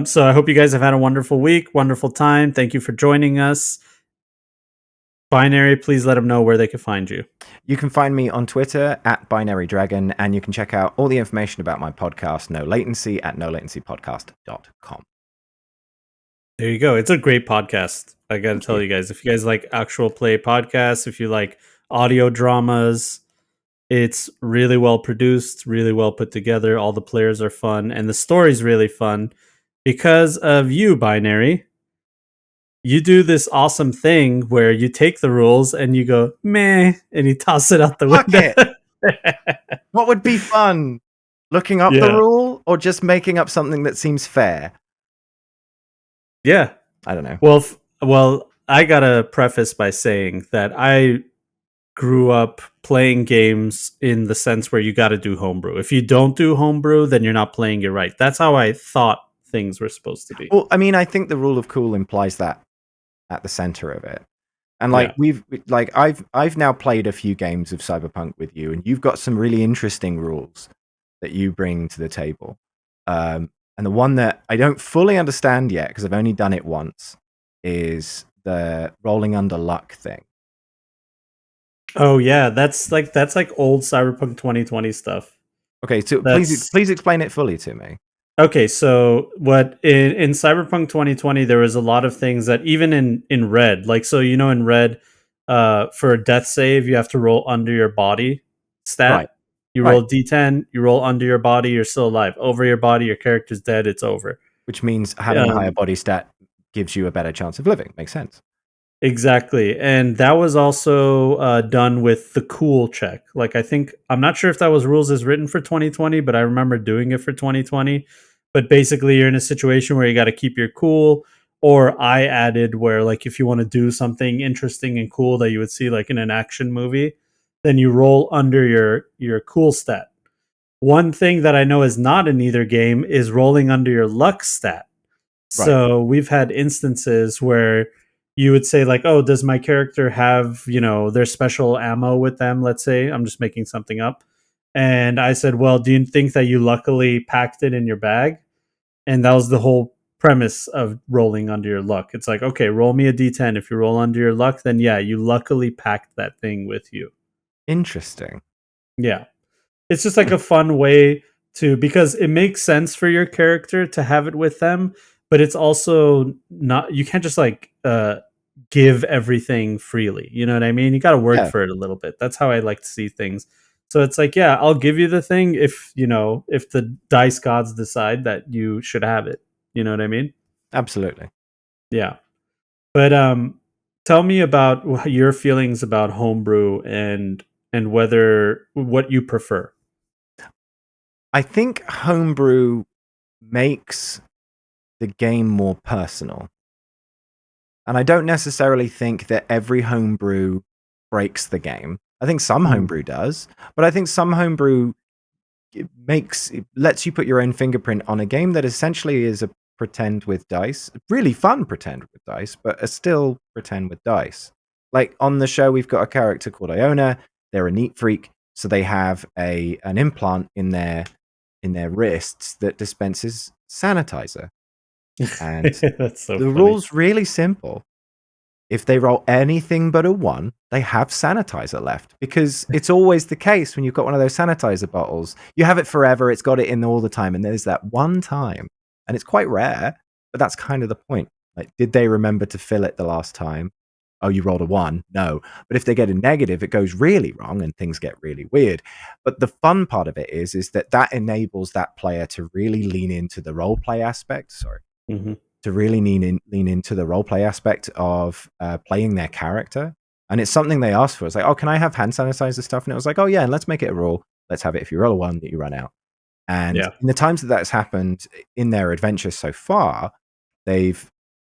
So I hope you guys have had a wonderful week, wonderful time. Thank you for joining us. Binary, please let them know where they can find you. You can find me on Twitter at Binary Dragon, and you can check out all the information about my podcast, No Latency, at nolatencypodcast.com. There you go. It's a great podcast. I got to tell you guys, if you guys like actual play podcasts, if you like audio dramas, it's really well produced, really well put together. All the players are fun, and the story's really fun because of you, Binary. You do this awesome thing where you take the rules and you go meh, and you toss it out the Fuck window. it! What would be fun? Looking up the Yeah. rule, or just making up something that seems fair? Yeah. I don't know. Well, I gotta preface by saying that I grew up playing games in the sense where you got to do homebrew. If you don't do homebrew, then you're not playing it right. That's how I thought things were supposed to be. Well, I mean, I think the rule of cool implies that at the center of it. And Yeah. I've now played a few games of Cyberpunk with you, and you've got some really interesting rules that you bring to the table. And the one that I don't fully understand yet, because I've only done it once, is the rolling under luck thing. Oh yeah, that's like old Cyberpunk 2020 stuff. Okay, so please explain it fully to me. Okay, so what in Cyberpunk 2020 there was a lot of things that even in Red, like so in Red, for a death save you have to roll under your body stat. Right. You roll D10, you roll under your body, you're still alive. Over your body, your character's dead, it's over. Which means having a higher body stat gives you a better chance of living. Makes sense. Exactly. And that was also done with the cool check. Like, I'm not sure if that was rules as written for 2020, but I remember doing it for 2020. But basically, you're in a situation where you got to keep your cool. Or I added where, like, if you want to do something interesting and cool that you would see, like, in an action movie, then you roll under your cool stat. One thing that I know is not in either game is rolling under your luck stat. So we've had instances where you would say like, oh, does my character have, their special ammo with them? Let's say I'm just making something up. And I said, well, do you think that you luckily packed it in your bag? And that was the whole premise of rolling under your luck. It's like, okay, roll me a D10. If you roll under your luck, then yeah, you luckily packed that thing with you. Interesting. Yeah. It's just like a fun way because it makes sense for your character to have it with them, but it's also not, you can't just like give everything freely. You know what I mean? You got to work for it a little bit. That's how I like to see things. So it's like, yeah, I'll give you the thing if the dice gods decide that you should have it. You know what I mean? Absolutely. Yeah. But tell me about your feelings about homebrew and what you prefer. I think homebrew makes the game more personal. And I don't necessarily think that every homebrew breaks the game. I think some homebrew does, but I think some homebrew lets you put your own fingerprint on a game that essentially is a pretend with dice. Really fun pretend with dice, but a still pretend with dice. Like on the show, we've got a character called Iona. They're a neat freak, so they have an implant in their wrists that dispenses sanitizer. And That's so the funny. rule's really simple. If they roll anything but a 1, they have sanitizer left, because it's always the case when you've got one of those sanitizer bottles. You have it forever, it's got it in all the time, and there's that one time, and it's quite rare, but that's kind of the point. Like, did they remember to fill it the last time? Oh, you rolled a 1? No. But if they get a negative, it goes really wrong and things get really weird. But the fun part of it is that enables that player to really lean into the role play aspect. Sorry. Mm-hmm. To really lean into the role play aspect of playing their character. And it's something they asked for. It's like, oh, can I have hand sanitizer stuff? And it was like, oh yeah, and let's make it a rule. Let's have it. If you roll a 1, that you run out. And in the times that has happened in their adventure so far, they've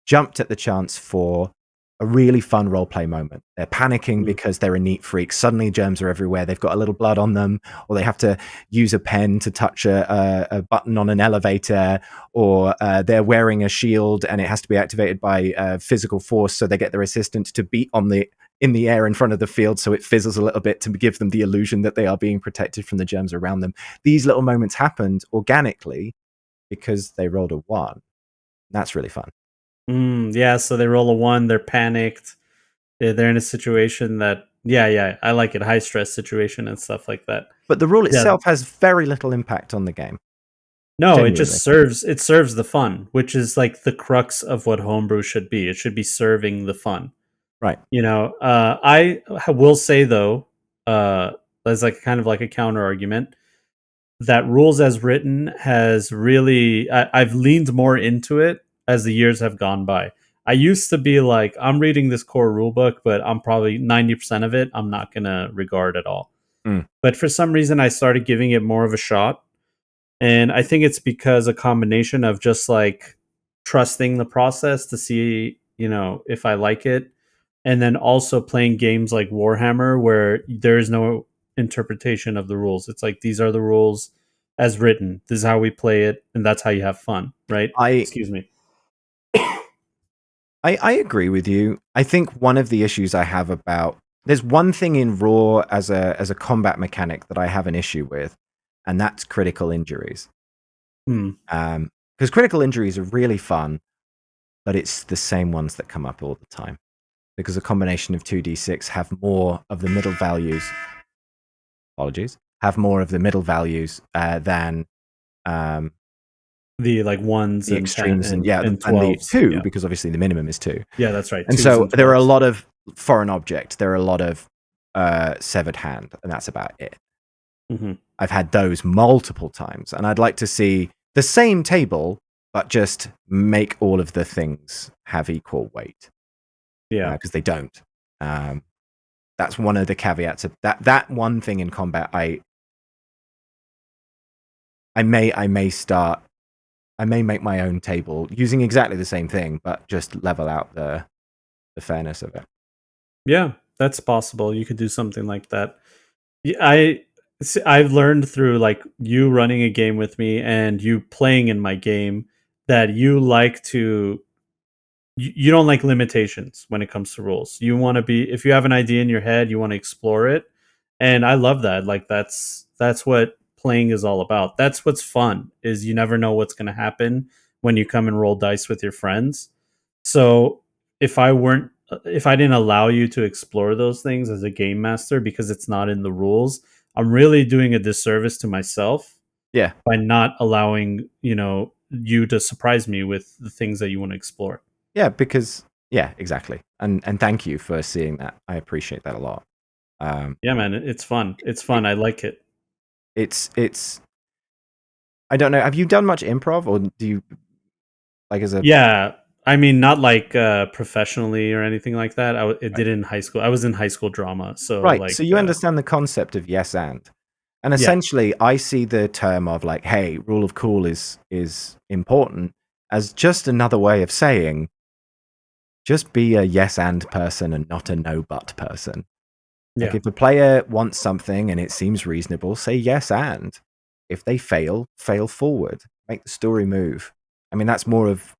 jumped at the chance for a really fun role play moment. They're panicking because they're a neat freak. Suddenly germs are everywhere. They've got a little blood on them, or they have to use a pen to touch a button on an elevator, or they're wearing a shield and it has to be activated by physical force. So they get their assistant to beat in the air in front of the field so it fizzles a little bit to give them the illusion that they are being protected from the germs around them. These little moments happened organically because they rolled a 1. That's really fun. Yeah, so they roll a 1, they're panicked. They're in a situation that yeah, I like it. High stress situation and stuff like that. But the rule Yeah. itself has very little impact on the game. No, it Genuinely. just serves the fun, which is like the crux of what homebrew should be. It should be serving the fun. Right. Will say though, as like kind of like a counter argument, that rules as written has really I've leaned more into it as the years have gone by. I used to be like, I'm reading this core rule book, but I'm probably 90% of it I'm not gonna regard at all. Mm. But for some reason I started giving it more of a shot. And I think it's because a combination of just like trusting the process to see, if I like it, and then also playing games like Warhammer where there is no interpretation of the rules. It's like these are the rules as written. This is how we play it, and that's how you have fun, right? I Excuse me. I agree with you. I think one of the issues I have about there's one thing in Raw as a combat mechanic that I have an issue with, and that's critical injuries. Hmm. Because critical injuries are really fun, but it's the same ones that come up all the time. Because a combination of 2d6 have more of the middle values. Apologies. Have more of the middle values than The like ones the and 10 extremes, and yeah, and and the 12s. 2, Yeah. because obviously the minimum is 2. Yeah, that's right. And 2s so and there are a 12s. lot of foreign objects. There are a lot of severed hand, and that's about it. Mm-hmm. I've had those multiple times, and I'd like to see the same table, but just make all of the things have equal weight. Yeah. Because they don't. That's one of the caveats of that one thing in combat. I may make my own table using exactly the same thing, but just level out the fairness of it. Yeah, that's possible. You could do something like that. I've learned through like you running a game with me and you playing in my game that you like to you don't like limitations when it comes to rules. You want to be if you have an idea in your head, you want to explore it. And I love that. Like that's what playing is all about. That's what's fun is you never know what's going to happen when you come and roll dice with your friends. So if I didn't allow you to explore those things as a game master because it's not in the rules, I'm really doing a disservice to myself Yeah. by not allowing, you to surprise me with the things that you want to explore. Yeah, because yeah, exactly. And thank you for seeing that. I appreciate that a lot. Yeah, man, it's fun. It's It, fun. I like it. it's I don't know. Have you done much improv, or do you like as a Yeah, I mean, not like professionally or anything like that. It right? did in high school. I was in high school drama, so Right. like, So you understand the concept of yes and yeah, essentially, I see the term of like, hey, rule of cool is important as just another way of saying just be a yes and person and not a no but person. Like yeah, if a player wants something and it seems reasonable, say yes and. If they fail, fail forward. Make the story move. I mean, that's more of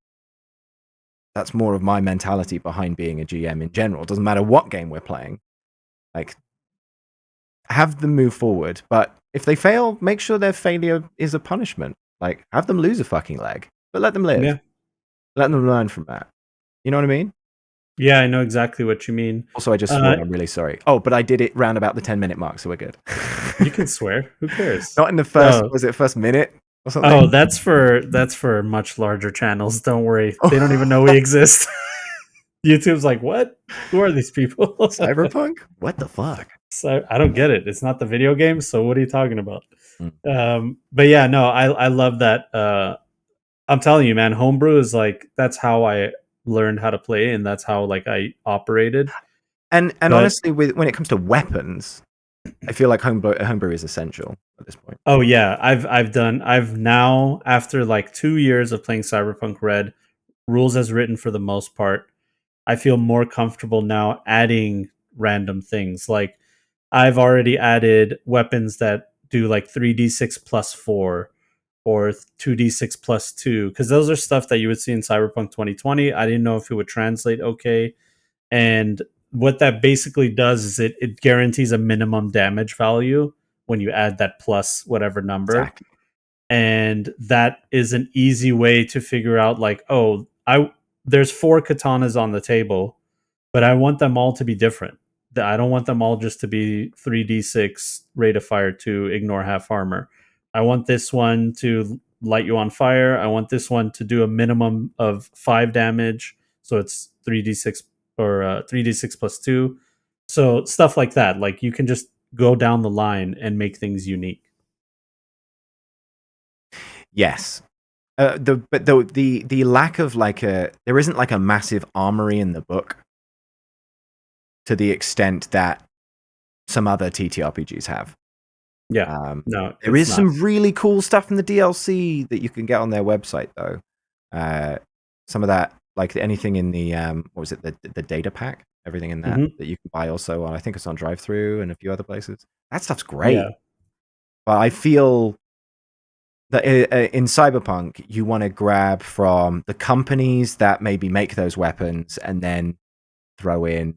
my mentality behind being a GM in general. It doesn't matter what game we're playing. Like have them move forward, but if they fail, make sure their failure is a punishment. Like have them lose a fucking leg, but let them live. yeah, Let them learn from that. You know what I mean? yeah. I know exactly what you mean. Also, I just swore. Uh, I'm really sorry. Oh, but I did it round about the 10-minute mark, so we're good. you can swear. Who cares? Not in the first. Oh, Was it first minute or oh, something? that's for much larger channels. Don't worry, they don't even know we exist. YouTube's like, what? Who are these people? Cyberpunk? What the fuck? So I don't get it. It's not the video game. So what are you talking about? Mm. But yeah, no, I love that. I'm telling you, man, homebrew is like that's how I learned how to play, and that's how like I operated. And But honestly, when it comes to weapons, I feel like homebrew is essential at this point. oh yeah, I've now after like 2 years of playing Cyberpunk Red, rules as written for the most part, I feel more comfortable now adding random things. Like I've already added weapons that do like 3d6 plus 4 or 2d6 plus 2 because those are stuff that you would see in Cyberpunk 2020. I didn't know if it would translate okay. And what that basically does is it guarantees a minimum damage value when you add that plus whatever number. Exactly. and that is an easy way to figure out like, oh, I there's 4 katanas on the table, but I want them all to be different. I don't want them all just to be 3d6 rate of fire to ignore half armor. I want this one to light you on fire. I want this one to do a minimum of 5 damage, so it's 3d6 or 3d6 plus 2. So stuff like that. Like you can just go down the line and make things unique. Yes. The lack of like there isn't like a massive armory in the book to the extent that some other TTRPGs have. Yeah. No, there is some really cool stuff in the DLC that you can get on their website though. Some of that, like anything in the what was it, the data pack, everything in that that you can buy also on, I think it's on Drive-Thru and a few other places. That stuff's great. Yeah. But I feel that in Cyberpunk, you want to grab from the companies that maybe make those weapons and then throw in.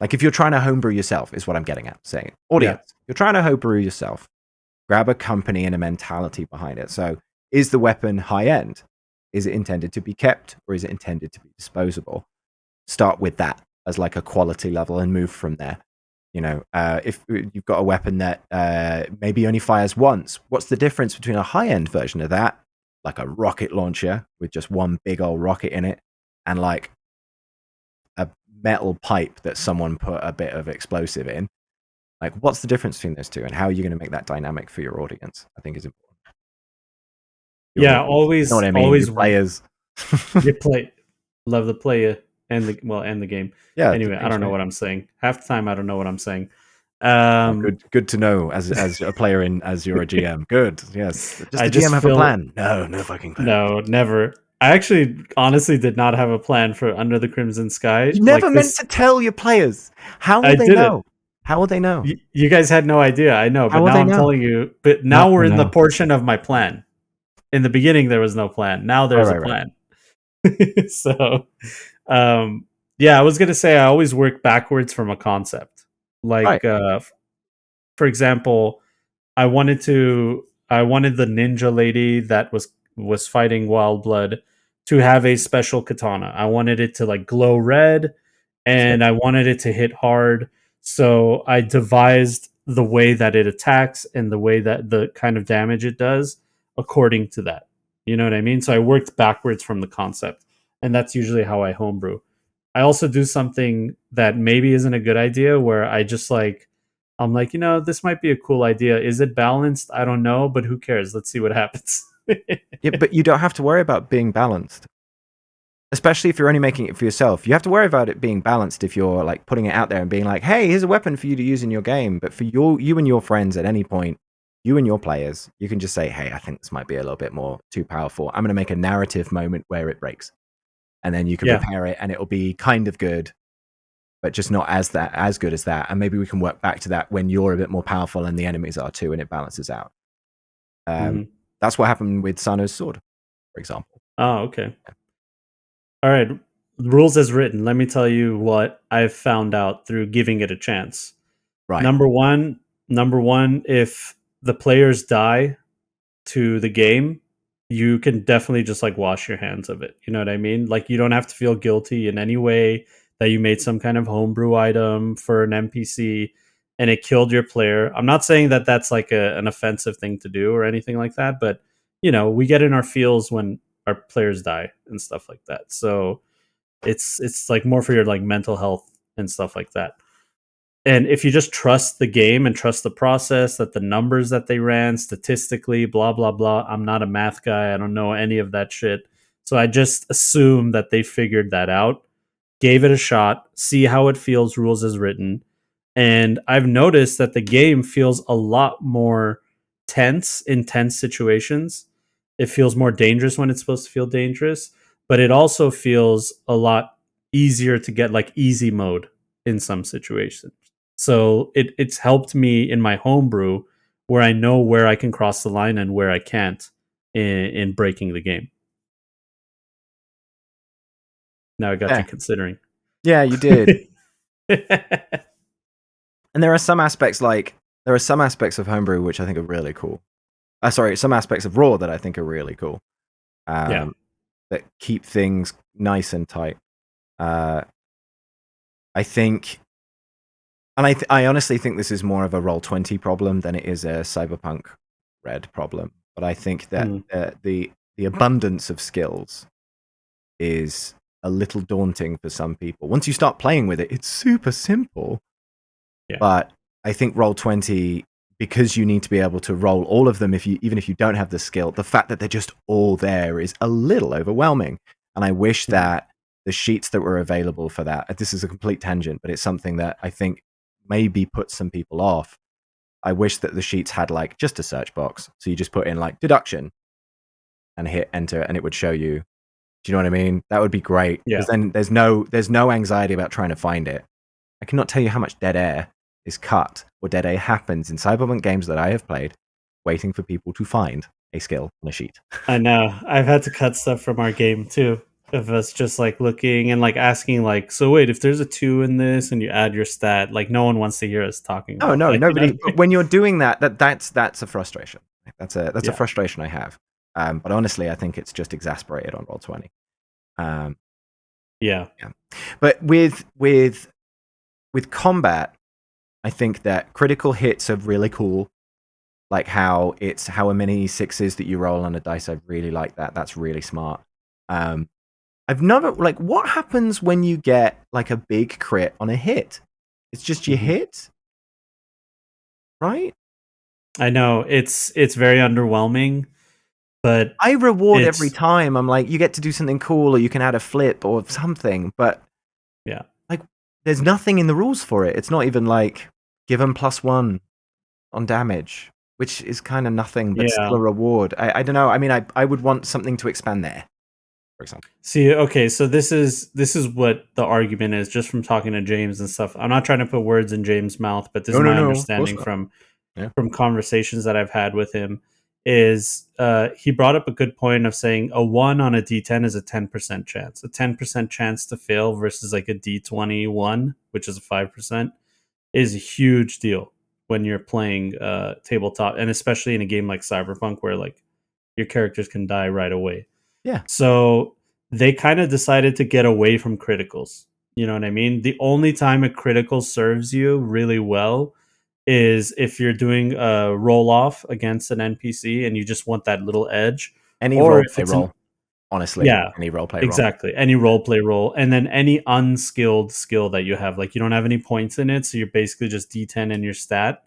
Like if you're trying to homebrew yourself, is what I'm getting at saying. Audience, you're trying to homebrew yourself. Grab a company and a mentality behind it. So is the weapon high end? Is it intended to be kept or is it intended to be disposable? Start with that as like a quality level and move from there. You know, if you've got a weapon that maybe only fires once, what's the difference between a high-end version of that, like a rocket launcher with just one big old rocket in it, and like a metal pipe that someone put a bit of explosive in? Like, what's the difference between those two, and how are you going to make that dynamic for your audience? I think is important. Yeah, You know what I mean? always Your players. you play love the player and the game. Yeah. Anyway, I don't know what I'm saying. Half the time I don't know what I'm saying. Good to know as a player as you're a GM. Good. Yes. Does I the just GM have a feel plan? No fucking plan. no, never. I actually honestly did not have a plan for Under the Crimson Sky. You never Like meant this, to tell your players. How will I they didn't. know? How will they know? You guys had no idea, I know, How but will now they I'm know? telling you. But Now now we're they in the know. portion of my plan. In the beginning, there was no plan. Now there's a Right. plan. So, yeah, I was gonna say I always work backwards from a concept. Right. Like, for example, I wanted the ninja lady that was fighting Wild Blood to have a special katana. I wanted it to like glow red, Sick. and I wanted it to hit hard. So I devised the way that it attacks and the way that the kind of damage it does according to that. You know what I mean? So I worked backwards from the concept, and that's usually how I homebrew. I also do something that maybe isn't a good idea where I'm like, this might be a cool idea. Is it balanced? I don't know, but who cares? Let's see what happens. Yeah, but you don't have to worry about being balanced. Especially if you're only making it for yourself. You have to worry about it being balanced if you're like putting it out there and being like, hey, here's a weapon for you to use in your game. But for you and your friends at any point, you and your players, you can just say, hey, I think this might be a little bit more too powerful. I'm going to make a narrative moment where it breaks. And then you can Yeah. repair it and it'll be kind of good, but just not as good as that. And maybe we can work back to that when you're a bit more powerful and the enemies are too, and it balances out. That's what happened with Sano's sword, for example. Oh, okay. All right. Rules as written. Let me tell you what I've found out through giving it a chance. Right. Number one, if the players die to the game, you can definitely just like wash your hands of it. You know what I mean? Like you don't have to feel guilty in any way that you made some kind of homebrew item for an NPC and it killed your player. I'm not saying that that's like an offensive thing to do or anything like that, but we get in our feels when our players die and stuff like that. So it's like more for your like mental health and stuff like that. And if you just trust the game and trust the process, that the numbers that they ran statistically, blah blah blah. I'm not a math guy. I don't know any of that shit. So I just assume that they figured that out, gave it a shot, see how it feels, rules as written. And I've noticed that the game feels a lot more tense in tense situations. It feels more dangerous when it's supposed to feel dangerous, but it also feels a lot easier to get like easy mode in some situations. So it's helped me in my homebrew where I know where I can cross the line and where I can't in breaking the game. Now I got you considering. Yeah, you did. And there are some aspects of homebrew which I think are really cool. sorry, some aspects of Raw that I think are really cool. Yeah. That keep things nice and tight. Uh, I think, and I honestly think this is more of a Roll20 problem than it is a Cyberpunk Red problem. But I think that Mm, the abundance of skills is a little daunting for some people. Once you start playing with it, it's super simple. yeah. But I think Roll20, because you need to be able to roll all of them, even if you don't have the skill, the fact that they're just all there is a little overwhelming. And I wish Mhm. that the sheets that were available for that, this is a complete tangent, but it's something that I think maybe puts some people off. I wish that the sheets had like just a search box. So you just put in like deduction and hit enter and it would show you. Do you know what I mean? That would be great. Yeah. Because then there's no anxiety about trying to find it. I cannot tell you how much dead air is cut or dead air happens in cyberpunk games that I have played, waiting for people to find a skill on a sheet. I know. I've had to cut stuff from our game too. Of us just like looking and like asking, like, so wait, if there's a 2 in this and you add your stat, like no one wants to hear us talking No, about no, that. You know nobody. what I But mean? when you're doing that's a frustration. That's a Yeah. frustration I have. But honestly, I think it's just exasperated on Roll20. Um, Yeah. yeah. But with combat, I think that critical hits are really cool. Like how many sixes that you roll on a dice. I really like that. That's really smart. Um, I've never like what happens when you get like a big crit on a hit? It's just you Mhm. hit, right? I know it's very underwhelming, but I reward every it's time. I'm like, you get to do something cool, or you can add a flip or something, but yeah. like, there's nothing in the rules for it. It's not even like give them +1 on damage, which is kind of nothing, but still Yeah. a reward. I don't know. I mean, I would want something to expand there, for example. See, okay, so this is what the argument is just from talking to James and stuff. I'm not trying to put words in James' mouth, but this is No, no, my no, of course understanding not. from Yeah. conversations that I've had with him is he brought up a good point of saying a 1 on a D10 is a 10% chance. A 10% chance to fail versus like a D21, which is a 5%, is a huge deal when you're playing tabletop, and especially in a game like Cyberpunk where like your characters can die right away. Yeah. So they kind of decided to get away from criticals. You know what I mean? The only time a critical serves you really well is if you're doing a roll off against an NPC and you just want that little edge, Any or role if play it's an role, honestly, yeah, any role play role. exactly, any role play roll, and then any unskilled skill that you have, like you don't have any points in it, so you're basically just D10 in your stat,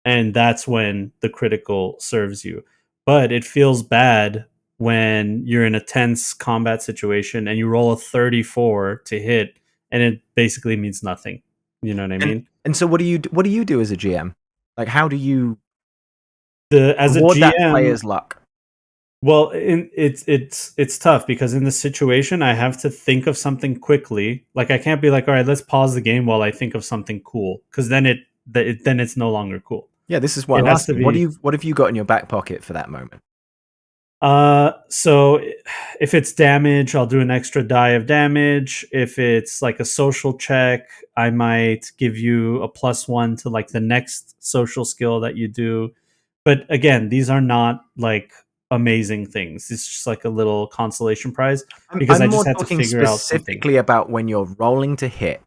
and that's when the critical serves you. But it feels bad when you're in a tense combat situation and you roll a 34 to hit and it basically means nothing. You know what I mean? And so what do you do as a GM? Like how do you The as a reward that GM, player's luck? well, it's tough because in this situation I have to think of something quickly. Like I can't be like, all right, let's pause the game while I think of something cool, because then it's no longer cool. Yeah, this is what It I'm has to asking. What do be you what have you got in your back pocket for that moment? So if it's damage, I'll do an extra die of damage. If it's like a social check, I might give you a +1 to like the next social skill that you do. But again, these are not like amazing things. It's just like a little consolation prize because I'm I just more had to talking figure out something. specifically about when you're rolling to hit,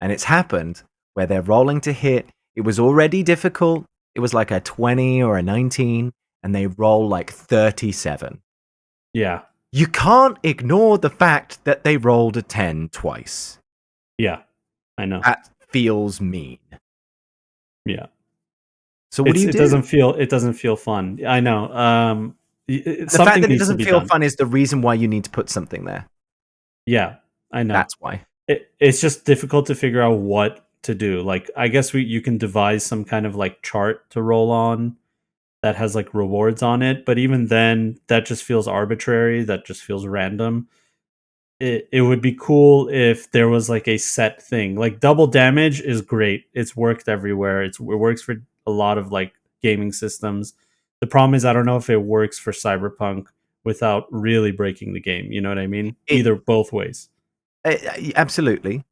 and it's happened where they're rolling to hit. It was already difficult. It was like a 20 or a 19, and they roll like 37. Yeah. You can't ignore the fact that they rolled a 10 twice. Yeah. I know. That feels mean. Yeah. So what do you do? It doesn't feel fun. I know. The fact Something that it needs to doesn't be feel done. fun is the reason why you need to put something there. Yeah. I know. That's why. It's just difficult to figure out what to do. Like, I guess you can devise some kind of like chart to roll on that has like rewards on it, but even then, that just feels arbitrary. That just feels random. It would be cool if there was like a set thing. Like double damage is great. It's worked everywhere. It works for a lot of like gaming systems. The problem is I don't know if it works for Cyberpunk without really breaking the game. You know what I mean? It Either both ways. absolutely,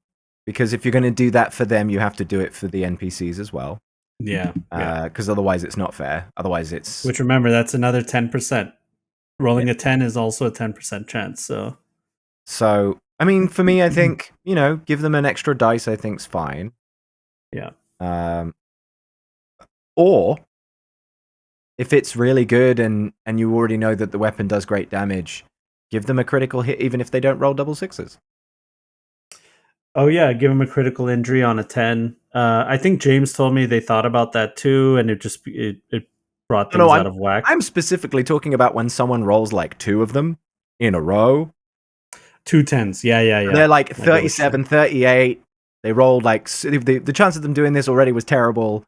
because if you're going to do that for them, you have to do it for the NPCs as well. Yeah, yeah. Because otherwise it's not fair. Otherwise it's Which, remember, that's another 10%. yeah. Rolling a 10 is also a 10% chance. So So I mean, for me, I think give them an extra dice. I think's fine. yeah. Um, or if it's really good and you already know that the weapon does great damage, give them a critical hit even if they don't roll double sixes. Oh yeah, give him a critical injury on a 10. I think James told me they thought about that too, and it brought No, no, things out I'm of whack. I'm specifically talking about when someone rolls like two of them in a row. Two tens. Yeah, yeah, They're yeah. like I get what you're 37, 38. They rolled like the chance of them doing this already was terrible,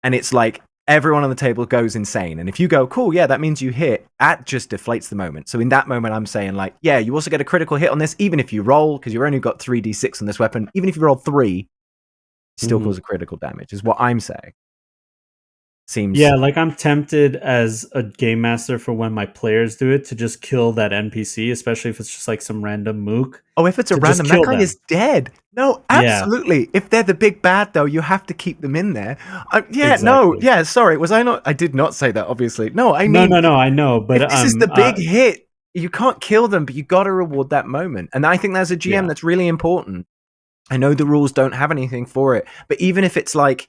and it's like everyone on the table goes insane. And if you go, cool, yeah, that means you hit. That just deflates the moment. So in that moment, I'm saying like, yeah, you also get a critical hit on this, even if you roll, because you've only got 3d6 on this weapon. Even if you roll 3, it still saying. cause a critical damage. Is what I'm saying. Seems Yeah, like I'm tempted as a game master for when my players do it to just kill that NPC, especially if it's just like some random mook, oh, if it's a to just random, that kill guy them. is dead. No, Yeah, absolutely. If they're the big bad, though, you have to keep them in there. Yeah, no, exactly. yeah, sorry. Was I not? I did not say that, obviously. No, I No, mean, no, no. I know, but if this is the big hit, you can't kill them, but you got to reward that moment. And I think as a GM, yeah, that's really important. I know the rules don't have anything for it, but even if it's like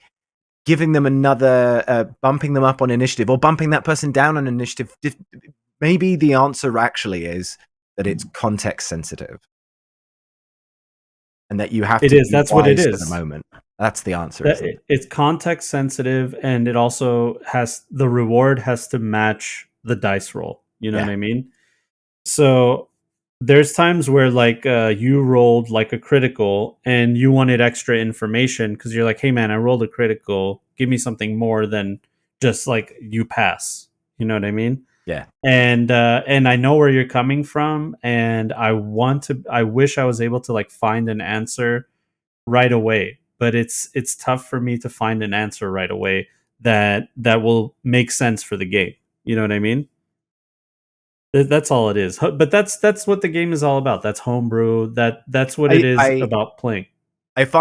giving them another, bumping them up on initiative or bumping that person down on initiative, maybe the answer actually is that it's context sensitive and that you have it to is. be That's what it wise to the is. moment. That's the answer, That isn't it? it's context sensitive, and it also has the reward has to match the dice roll. You know Yeah. what I mean? So there's times where like you rolled like a critical and you wanted extra information because you're like, hey man, I rolled a critical. Give me something more than just like you pass. You know what I mean? Yeah. And I know where you're coming from, and I wish I was able to like find an answer right away, but it's tough for me to find an answer right away that will make sense for the game. You know what I mean? That's all it is. But that's what the game is all about. That's homebrew. That's what it is I about playing. if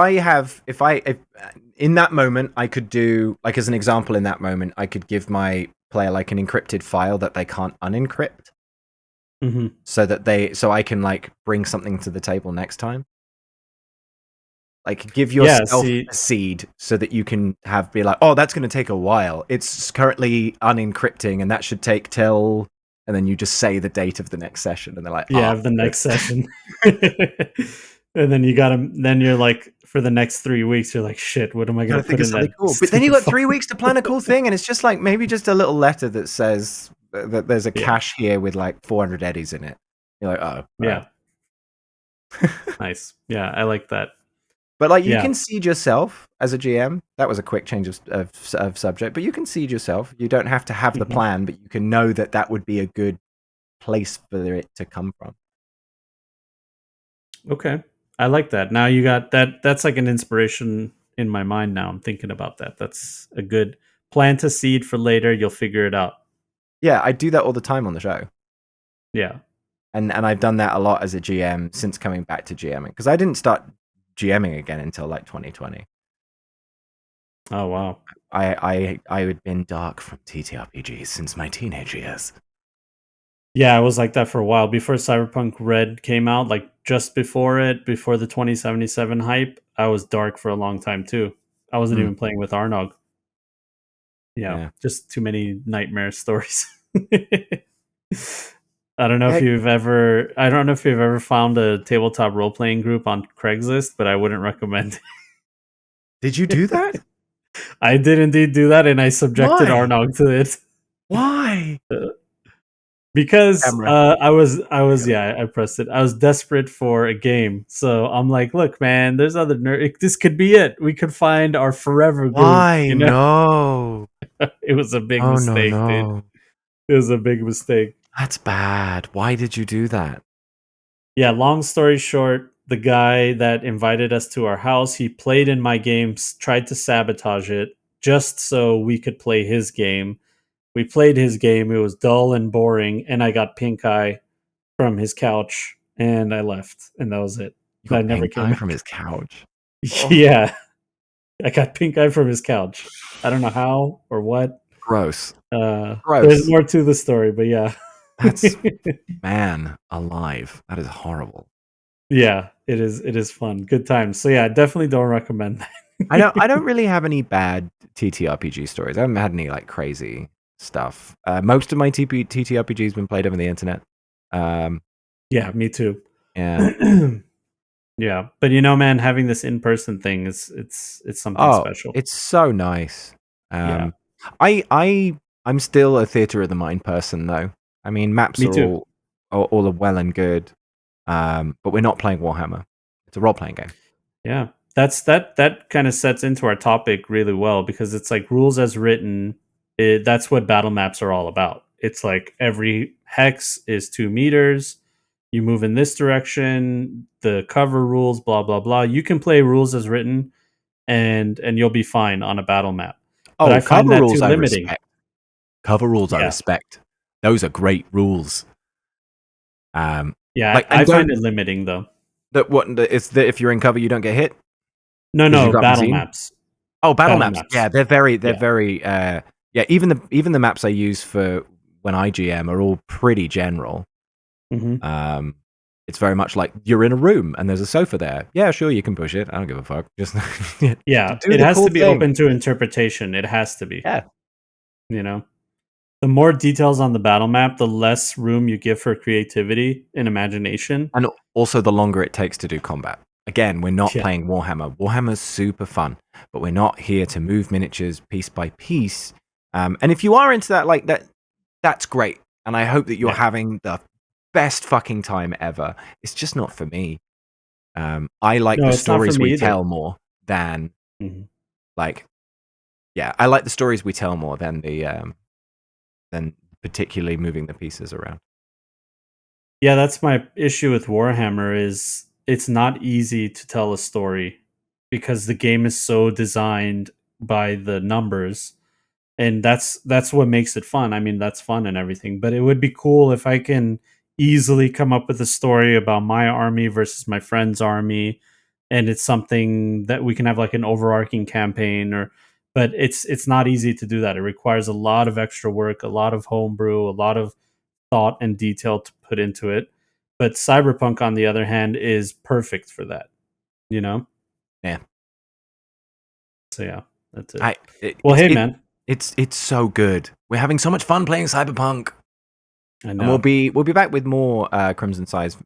in that moment I could do like as an example in that moment I could give my player like an encrypted file that they can't unencrypt Hmm. so I can like bring something to the table next time. Like give Yeah. yourself See. a seed so that you can be like, oh, that's going to take a while. It's currently unencrypting and that should take till, and then you just say the date of the next session and they're like, Yeah, ah, of the good. next session. And then you got to. Then you're like, for the next 3 weeks, you're like, shit. What am I Gotta gonna think put of in that something cool. But then you stupid got file? 3 weeks to plan a cool thing, and it's just like maybe just a little letter that says that there's a Yeah. cache here with like 400 eddies in it. You're like, oh, all right. Yeah. Nice. Yeah, I like that. But like you Yeah. can seed yourself as a GM. That was a quick change of subject, but you can seed yourself. You don't have to have the Hmm. plan, but you can know that that would be a good place for it to come from. Okay. I like that. Now you got that. That's like an inspiration in my mind. Now I'm thinking about that. That's a good plant a seed for later. You'll figure it out. Yeah, I do that all the time on the show. Yeah. And I've done that a lot as a GM since coming back to GMing because I didn't start GMing again until like 2020. Oh wow. I had been dark from TTRPGs since my teenage years. Yeah, I was like that for a while before Cyberpunk Red came out. Like just before it, before the 2077 hype, I was dark for a long time too. I wasn't Mm, even playing with Arnog. Yeah, yeah. just too many nightmare stories. I don't know if Heck, you've ever. I don't know if you've ever found a tabletop role playing group on Craigslist, but I wouldn't recommend. did you do that? I did indeed do that, and I subjected Why? Arnog to it. Why? Because Camera. yeah, I pressed it. I was desperate for a game, so I'm like, look, man, there's other this could be it. We could find our forever group. Why? You know, No. it was a big Oh, no, mistake, dude. no. It was a big mistake. That's bad. Why did you do that? Yeah, long story short, the guy that invited us to our house, he played in my games, tried to sabotage it just so we could play his game. We played his game. It was dull and boring, and I got pink eye from his couch, and I left, and that was it. You I got never pink came eye from back. his couch. Oh, Yeah, I got pink eye from his couch. I don't know how or what. Gross. There's Gross. more to the story, but yeah. That's man alive. That is horrible. Yeah, it is. It is fun. Good times. So yeah, definitely don't recommend that. I don't really have any bad TTRPG stories. I haven't had any like crazy stuff. Most of my TTRPG has been played over the internet. Yeah, me too. Yeah. Yeah, but man, having this in-person thing it's something Oh, special. it's so nice. Yeah, I'm still a theater of the mind person though. I mean, maps me are too. all well and good, but we're not playing Warhammer. It's a role playing game. Yeah, that kind of sets into our topic really well because it's like rules as written. That's what battle maps are all about. It's like every hex is 2 meters. You move in this direction. The cover rules, blah blah blah. You can play rules as written, and you'll be fine on a battle map. But Oh, I find cover that rules too I limiting. respect. Cover rules I Yeah, respect. Those are great rules. yeah, Like I and find don't it limiting though. it's that if you're in cover you don't get hit No, because no, you've got the battle scene. maps. Oh, battle Battle maps. Yeah, maps. they're Yeah. very yeah, even the maps I use for when I GM are all pretty general. Hmm. It's very much like you're in a room and there's a sofa there. Yeah, sure, you can push it. I don't give a fuck. Just Yeah, do it the has cool to be thing. open to interpretation. It has to be. Yeah. You know, the more details on the battle map, the less room you give for creativity and imagination. And also the longer it takes to do combat. Again, we're not Yeah. playing Warhammer. Warhammer's super fun, but we're not here to move miniatures piece by piece. And if you are into that, like that, that's great. And I hope that you're Yeah. having the best fucking time ever. It's just not for me. I like No, the it's not for stories we me either. tell more than Mhm. like, yeah, I like the stories we tell more than particularly moving the pieces around. Yeah, that's my issue with Warhammer is it's not easy to tell a story because the game is so designed by the numbers, and that's what makes it fun. I mean, that's fun and everything, but it would be cool if I can easily come up with a story about my army versus my friend's army, and it's something that we can have like an overarching campaign. Or but it's not easy to do that. It requires a lot of extra work, a lot of homebrew, a lot of thought and detail to put into it. But Cyberpunk, on the other hand, is perfect for that. You know. Yeah. So yeah, that's it. I it, Well, it's hey, it man. it's so good. We're having so much fun playing Cyberpunk, I and know. we'll be back with more Crimson Skies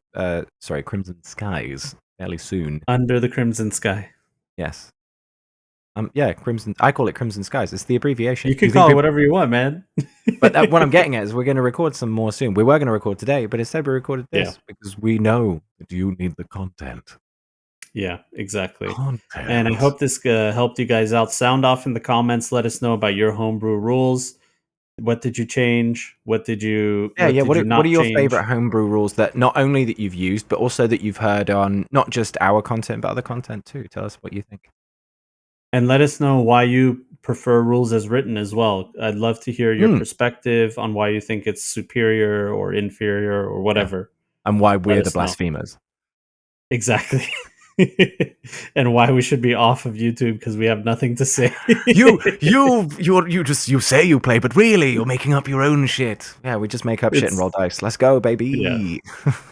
fairly soon. Under the Crimson Sky. Yes. Yeah, Crimson. I call it Crimson Skies. It's the abbreviation. You Do you can think call it people? whatever you want, man. But what I'm getting at is we're going to record some more soon. We were going to record today, but instead we recorded Yeah. this because we know that you need the content. Yeah, exactly. And I Content. hope this helped you guys out. Sound off in the comments. Let us know about your homebrew rules. What did you change? What did you Yeah, yeah. What are not your favorite change? homebrew rules that not only that you've used, but also that you've heard on not just our content, but other content too? Tell us what you think. And let us know why you prefer rules as written as well. I'd love to hear your Mm, perspective on why you think it's superior or inferior or yeah. whatever. And why Let we're the us know. blasphemers. Exactly. And why we should be off of YouTube because we have nothing to say. You say you play, but really you're making up your own shit. Yeah, we just make up shit and It's roll dice. Let's go, yeah, baby.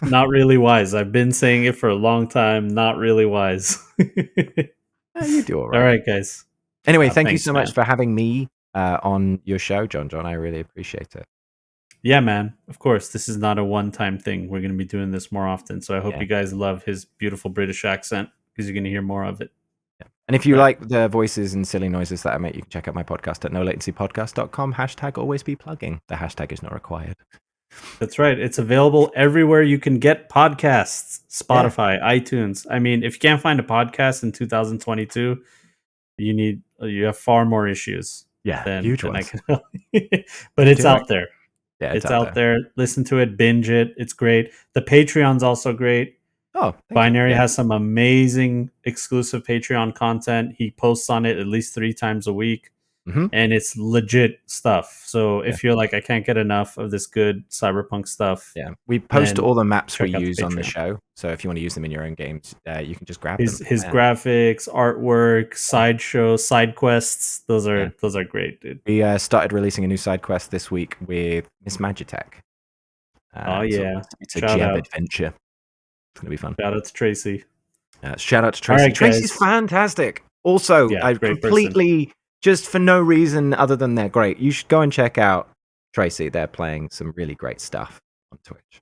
not really wise. I've been saying it for a long time. Not really wise. You do all All right. right, guys. Anyway, thank you Thanks, so much man. for having me on your show, John. I really appreciate it. Yeah, man. Of course, this is not a one-time thing. We're going to be doing this more often. So I hope Yeah. you guys love his beautiful British accent because you're going to hear more of it. Yeah. And if you All right. like the voices and silly noises that I make, you can check out my podcast at nolatencypodcast.com. Hashtag always be plugging. The hashtag is not required. That's right. It's available everywhere you can get podcasts. Yeah. Spotify, iTunes. I mean, if you can't find a podcast in 2022, you have far more issues Yeah. than Huge I ones. can but You it's do it. out there. Yeah, it's It's out out there. there. Listen to it, binge it. It's great. The Patreon's also great. Oh, thank you. Binary Yeah. has some amazing exclusive Patreon content. He posts on it at least 3 times a week. Mhm. and it's legit stuff. So Yeah. if you're like, I can't get enough of this good cyberpunk stuff, Yeah. We post then all the maps we check out the use on the Patreon. show. So if you want to use them in your own games, you can just grab them. His graphics, artwork, sideshow, side quests, those Yeah. are great, dude. We started releasing a new side quest this week with Miss Magitech. Oh yeah. It's a Shout jab out. adventure. It's going to be fun. Shout out to Tracy. Shout out to All Tracy. right, Tracy's guys. fantastic. Also, Yeah, I great person. completely, just for no reason other than they're great, you should go and check out Tracy. They're playing some really great stuff on Twitch.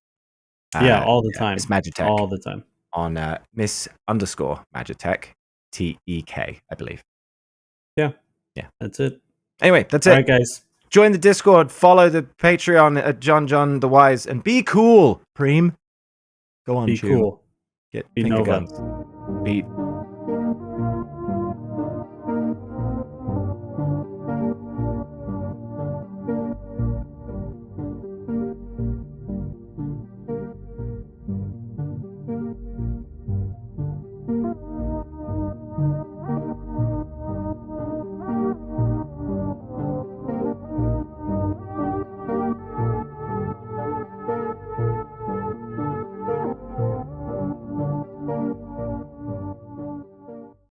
Yeah, all the Miss time. Magitech All the time. on Miss_Magitech, TEK, I believe. Yeah. Yeah. That's it. Anyway, that's All it. right, guys. Join the Discord, follow the Patreon at JonJonTheWise, and be cool, Preem. Go on, Be Chew. cool. Get Be finger Nova. guns. Be